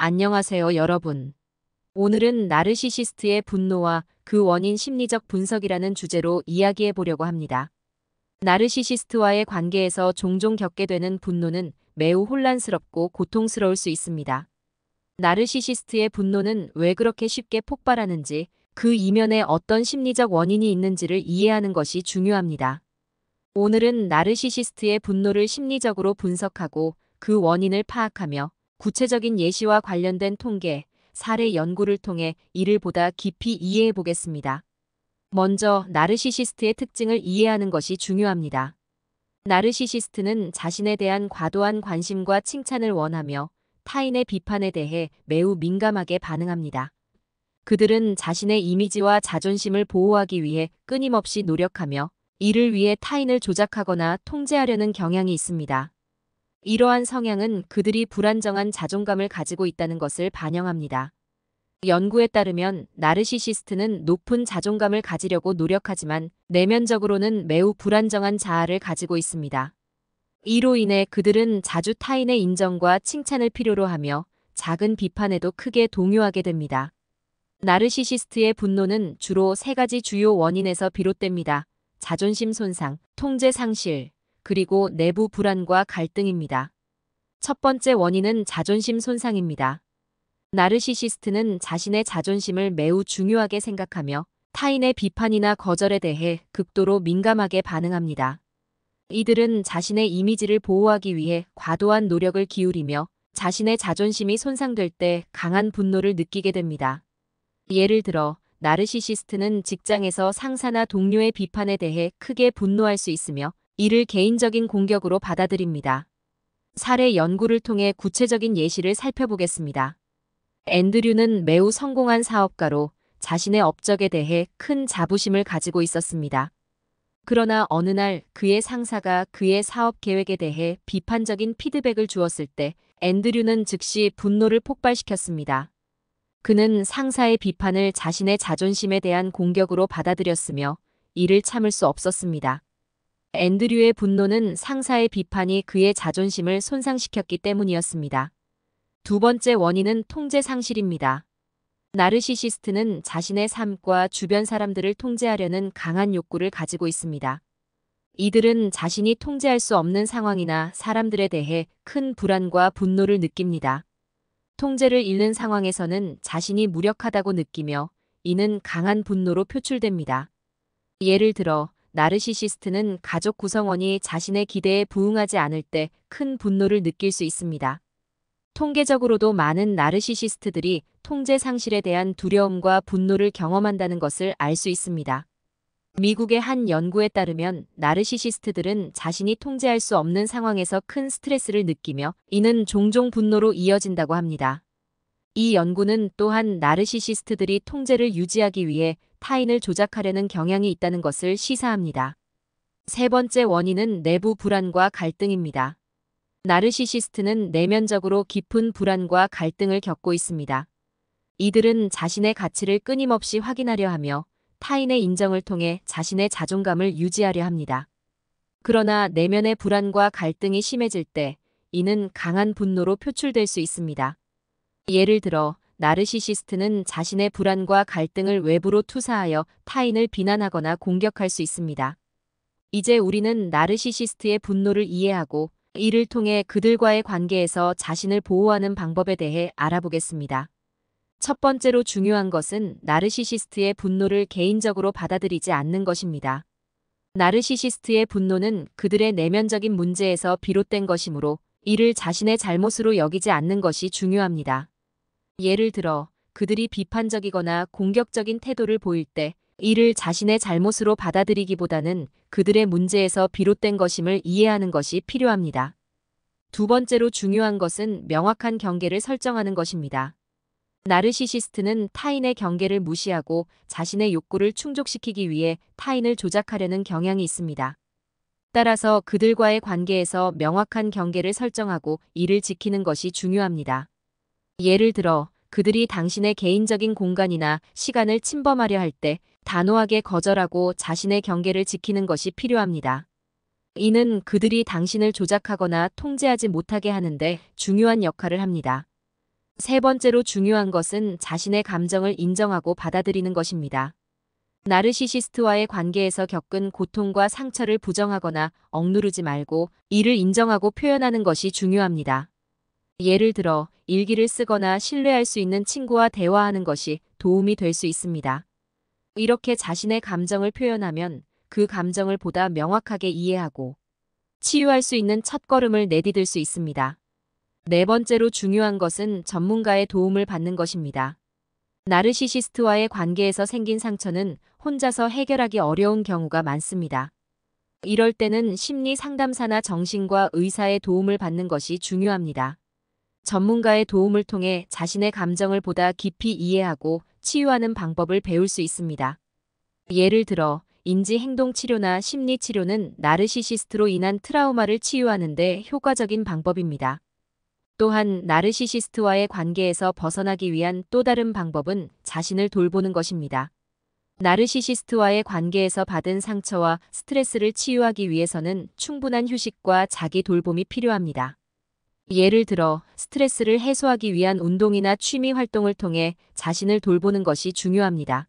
안녕하세요, 여러분. 오늘은 나르시시스트의 분노와 그 원인 심리적 분석이라는 주제로 이야기해 보려고 합니다. 나르시시스트와의 관계에서 종종 겪게 되는 분노는 매우 혼란스럽고 고통스러울 수 있습니다. 나르시시스트의 분노는 왜 그렇게 쉽게 폭발하는지, 그 이면에 어떤 심리적 원인이 있는지를 이해하는 것이 중요합니다. 오늘은 나르시시스트의 분노를 심리적으로 분석하고 그 원인을 파악하며 구체적인 예시와 관련된 통계, 사례 연구를 통해 이를 보다 깊이 이해해 보겠습니다. 먼저 나르시시스트의 특징을 이해하는 것이 중요합니다. 나르시시스트는 자신에 대한 과도한 관심과 칭찬을 원하며 타인의 비판에 대해 매우 민감하게 반응합니다. 그들은 자신의 이미지와 자존심을 보호하기 위해 끊임없이 노력하며 이를 위해 타인을 조작하거나 통제하려는 경향이 있습니다. 이러한 성향은 그들이 불안정한 자존감을 가지고 있다는 것을 반영합니다. 연구에 따르면 나르시시스트는 높은 자존감을 가지려고 노력하지만 내면적으로는 매우 불안정한 자아를 가지고 있습니다. 이로 인해 그들은 자주 타인의 인정과 칭찬을 필요로 하며 작은 비판에도 크게 동요하게 됩니다. 나르시시스트의 분노는 주로 세 가지 주요 원인에서 비롯됩니다. 자존심 손상, 통제 상실, 그리고 내부 불안과 갈등입니다. 첫 번째 원인은 자존심 손상입니다. 나르시시스트는 자신의 자존심을 매우 중요하게 생각하며 타인의 비판이나 거절에 대해 극도로 민감하게 반응합니다. 이들은 자신의 이미지를 보호하기 위해 과도한 노력을 기울이며 자신의 자존심이 손상될 때 강한 분노를 느끼게 됩니다. 예를 들어, 나르시시스트는 직장에서 상사나 동료의 비판에 대해 크게 분노할 수 있으며 이를 개인적인 공격으로 받아들입니다. 사례 연구를 통해 구체적인 예시를 살펴보겠습니다. 앤드류는 매우 성공한 사업가로 자신의 업적에 대해 큰 자부심을 가지고 있었습니다. 그러나 어느 날 그의 상사가 그의 사업 계획에 대해 비판적인 피드백을 주었을 때 앤드류는 즉시 분노를 폭발시켰습니다. 그는 상사의 비판을 자신의 자존심에 대한 공격으로 받아들였으며 이를 참을 수 없었습니다. 앤드류의 분노는 상사의 비판이 그의 자존심을 손상시켰기 때문이었습니다. 두 번째 원인은 통제 상실입니다. 나르시시스트는 자신의 삶과 주변 사람들을 통제하려는 강한 욕구를 가지고 있습니다. 이들은 자신이 통제할 수 없는 상황이나 사람들에 대해 큰 불안과 분노를 느낍니다. 통제를 잃는 상황에서는 자신이 무력하다고 느끼며 이는 강한 분노로 표출됩니다. 예를 들어, 나르시시스트는 가족 구성원이 자신의 기대에 부응하지 않을 때 큰 분노를 느낄 수 있습니다. 통계적으로도 많은 나르시시스트들이 통제 상실에 대한 두려움과 분노를 경험한다는 것을 알 수 있습니다. 미국의 한 연구에 따르면 나르시시스트들은 자신이 통제할 수 없는 상황에서 큰 스트레스를 느끼며 이는 종종 분노로 이어진다고 합니다. 이 연구는 또한 나르시시스트들이 통제를 유지하기 위해 타인을 조작하려는 경향이 있다는 것을 시사합니다. 세 번째 원인은 내부 불안과 갈등입니다. 나르시시스트는 내면적으로 깊은 불안과 갈등을 겪고 있습니다. 이들은 자신의 가치를 끊임없이 확인하려 하며 타인의 인정을 통해 자신의 자존감을 유지하려 합니다. 그러나 내면의 불안과 갈등이 심해질 때 이는 강한 분노로 표출될 수 있습니다. 예를 들어, 나르시시스트는 자신의 불안과 갈등을 외부로 투사하여 타인을 비난하거나 공격할 수 있습니다. 이제 우리는 나르시시스트의 분노를 이해하고 이를 통해 그들과의 관계에서 자신을 보호하는 방법에 대해 알아보겠습니다. 첫 번째로 중요한 것은 나르시시스트의 분노를 개인적으로 받아들이지 않는 것입니다. 나르시시스트의 분노는 그들의 내면적인 문제에서 비롯된 것이므로 이를 자신의 잘못으로 여기지 않는 것이 중요합니다. 예를 들어, 그들이 비판적이거나 공격적인 태도를 보일 때 이를 자신의 잘못으로 받아들이기보다는 그들의 문제에서 비롯된 것임을 이해하는 것이 필요합니다. 두 번째로 중요한 것은 명확한 경계를 설정하는 것입니다. 나르시시스트는 타인의 경계를 무시하고 자신의 욕구를 충족시키기 위해 타인을 조작하려는 경향이 있습니다. 따라서 그들과의 관계에서 명확한 경계를 설정하고 이를 지키는 것이 중요합니다. 예를 들어, 그들이 당신의 개인적인 공간이나 시간을 침범하려 할 때 단호하게 거절하고 자신의 경계를 지키는 것이 필요합니다. 이는 그들이 당신을 조작하거나 통제하지 못하게 하는데 중요한 역할을 합니다. 세 번째로 중요한 것은 자신의 감정을 인정하고 받아들이는 것입니다. 나르시시스트와의 관계에서 겪은 고통과 상처를 부정하거나 억누르지 말고 이를 인정하고 표현하는 것이 중요합니다. 예를 들어 일기를 쓰거나 신뢰할 수 있는 친구와 대화하는 것이 도움이 될 수 있습니다. 이렇게 자신의 감정을 표현하면 그 감정을 보다 명확하게 이해하고 치유할 수 있는 첫걸음을 내디딜 수 있습니다. 네 번째로 중요한 것은 전문가의 도움을 받는 것입니다. 나르시시스트와의 관계에서 생긴 상처는 혼자서 해결하기 어려운 경우가 많습니다. 이럴 때는 심리 상담사나 정신과 의사의 도움을 받는 것이 중요합니다. 전문가의 도움을 통해 자신의 감정을 보다 깊이 이해하고 치유하는 방법을 배울 수 있습니다. 예를 들어 인지행동치료나 심리치료는 나르시시스트로 인한 트라우마를 치유하는 데 효과적인 방법입니다. 또한 나르시시스트와의 관계에서 벗어나기 위한 또 다른 방법은 자신을 돌보는 것입니다. 나르시시스트와의 관계에서 받은 상처와 스트레스를 치유하기 위해서는 충분한 휴식과 자기 돌봄이 필요합니다. 예를 들어 스트레스를 해소하기 위한 운동이나 취미 활동을 통해 자신을 돌보는 것이 중요합니다.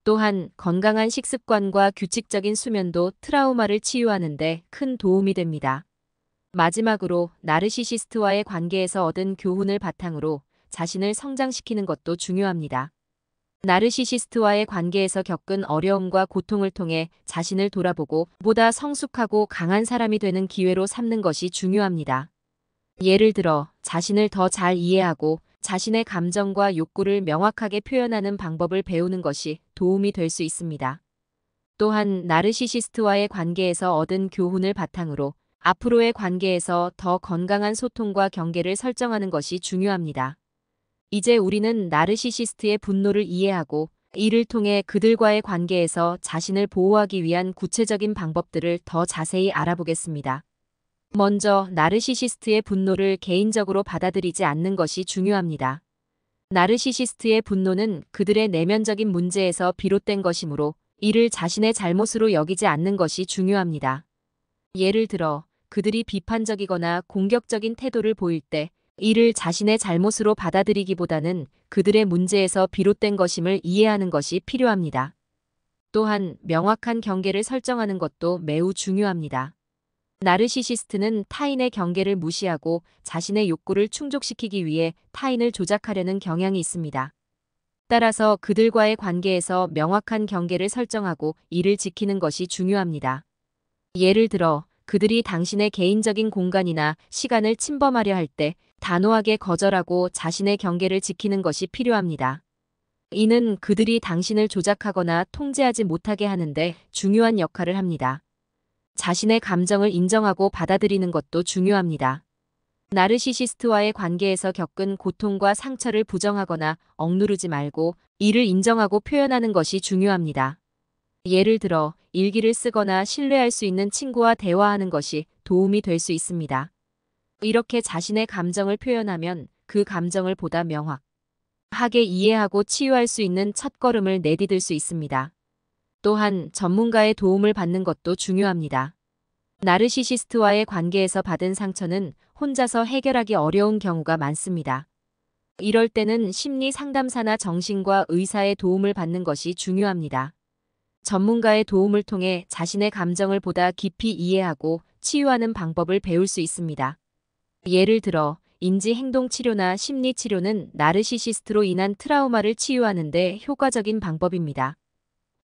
또한 건강한 식습관과 규칙적인 수면도 트라우마를 치유하는 데 큰 도움이 됩니다. 마지막으로 나르시시스트와의 관계에서 얻은 교훈을 바탕으로 자신을 성장시키는 것도 중요합니다. 나르시시스트와의 관계에서 겪은 어려움과 고통을 통해 자신을 돌아보고 보다 성숙하고 강한 사람이 되는 기회로 삼는 것이 중요합니다. 예를 들어 자신을 더 잘 이해하고 자신의 감정과 욕구를 명확하게 표현하는 방법을 배우는 것이 도움이 될 수 있습니다. 또한 나르시시스트와의 관계에서 얻은 교훈을 바탕으로 앞으로의 관계에서 더 건강한 소통과 경계를 설정하는 것이 중요합니다. 이제 우리는 나르시시스트의 분노를 이해하고 이를 통해 그들과의 관계에서 자신을 보호하기 위한 구체적인 방법들을 더 자세히 알아보겠습니다. 먼저 나르시시스트의 분노를 개인적으로 받아들이지 않는 것이 중요합니다. 나르시시스트의 분노는 그들의 내면적인 문제에서 비롯된 것이므로 이를 자신의 잘못으로 여기지 않는 것이 중요합니다. 예를 들어 그들이 비판적이거나 공격적인 태도를 보일 때 이를 자신의 잘못으로 받아들이기보다는 그들의 문제에서 비롯된 것임을 이해하는 것이 필요합니다. 또한 명확한 경계를 설정하는 것도 매우 중요합니다. 나르시시스트는 타인의 경계를 무시하고 자신의 욕구를 충족시키기 위해 타인을 조작하려는 경향이 있습니다. 따라서 그들과의 관계에서 명확한 경계를 설정하고 이를 지키는 것이 중요합니다. 예를 들어 그들이 당신의 개인적인 공간이나 시간을 침범하려 할 때 단호하게 거절하고 자신의 경계를 지키는 것이 필요합니다. 이는 그들이 당신을 조작하거나 통제하지 못하게 하는데 중요한 역할을 합니다. 자신의 감정을 인정하고 받아들이는 것도 중요합니다. 나르시시스트와의 관계에서 겪은 고통과 상처를 부정하거나 억누르지 말고 이를 인정하고 표현하는 것이 중요합니다. 예를 들어 일기를 쓰거나 신뢰할 수 있는 친구와 대화하는 것이 도움이 될 수 있습니다. 이렇게 자신의 감정을 표현하면 그 감정을 보다 명확하게 이해하고 치유할 수 있는 첫걸음을 내디딜 수 있습니다. 또한 전문가의 도움을 받는 것도 중요합니다. 나르시시스트와의 관계에서 받은 상처는 혼자서 해결하기 어려운 경우가 많습니다. 이럴 때는 심리 상담사나 정신과 의사의 도움을 받는 것이 중요합니다. 전문가의 도움을 통해 자신의 감정을 보다 깊이 이해하고 치유하는 방법을 배울 수 있습니다. 예를 들어 인지행동치료나 심리치료는 나르시시스트로 인한 트라우마를 치유하는 데 효과적인 방법입니다.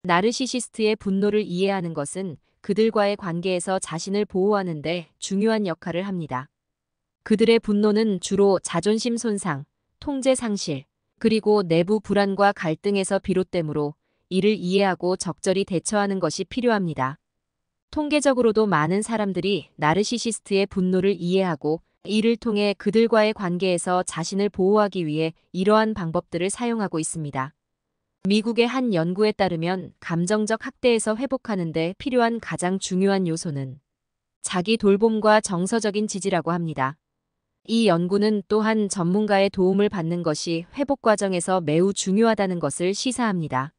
나르시시스트의 분노를 이해하는 것은 그들과의 관계에서 자신을 보호하는 데 중요한 역할을 합니다. 그들의 분노는 주로 자존심 손상, 통제 상실, 그리고 내부 불안과 갈등에서 비롯되므로 이를 이해하고 적절히 대처하는 것이 필요합니다. 통계적으로도 많은 사람들이 나르시시스트의 분노를 이해하고 이를 통해 그들과의 관계에서 자신을 보호하기 위해 이러한 방법들을 사용하고 있습니다. 미국의 한 연구에 따르면 감정적 학대에서 회복하는 데 필요한 가장 중요한 요소는 자기 돌봄과 정서적인 지지라고 합니다. 이 연구는 또한 전문가의 도움을 받는 것이 회복 과정에서 매우 중요하다는 것을 시사합니다.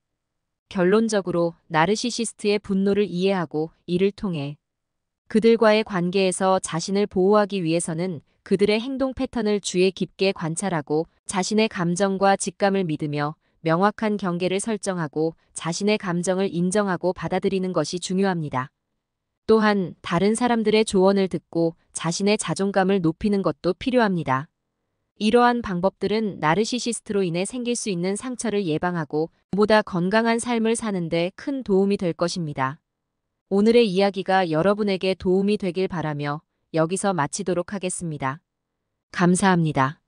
결론적으로 나르시시스트의 분노를 이해하고 이를 통해 그들과의 관계에서 자신을 보호하기 위해서는 그들의 행동 패턴을 주의 깊게 관찰하고 자신의 감정과 직감을 믿으며 명확한 경계를 설정하고 자신의 감정을 인정하고 받아들이는 것이 중요합니다. 또한 다른 사람들의 조언을 듣고 자신의 자존감을 높이는 것도 필요합니다. 이러한 방법들은 나르시시스트로 인해 생길 수 있는 상처를 예방하고 보다 건강한 삶을 사는 데 큰 도움이 될 것입니다. 오늘의 이야기가 여러분에게 도움이 되길 바라며 여기서 마치도록 하겠습니다. 감사합니다.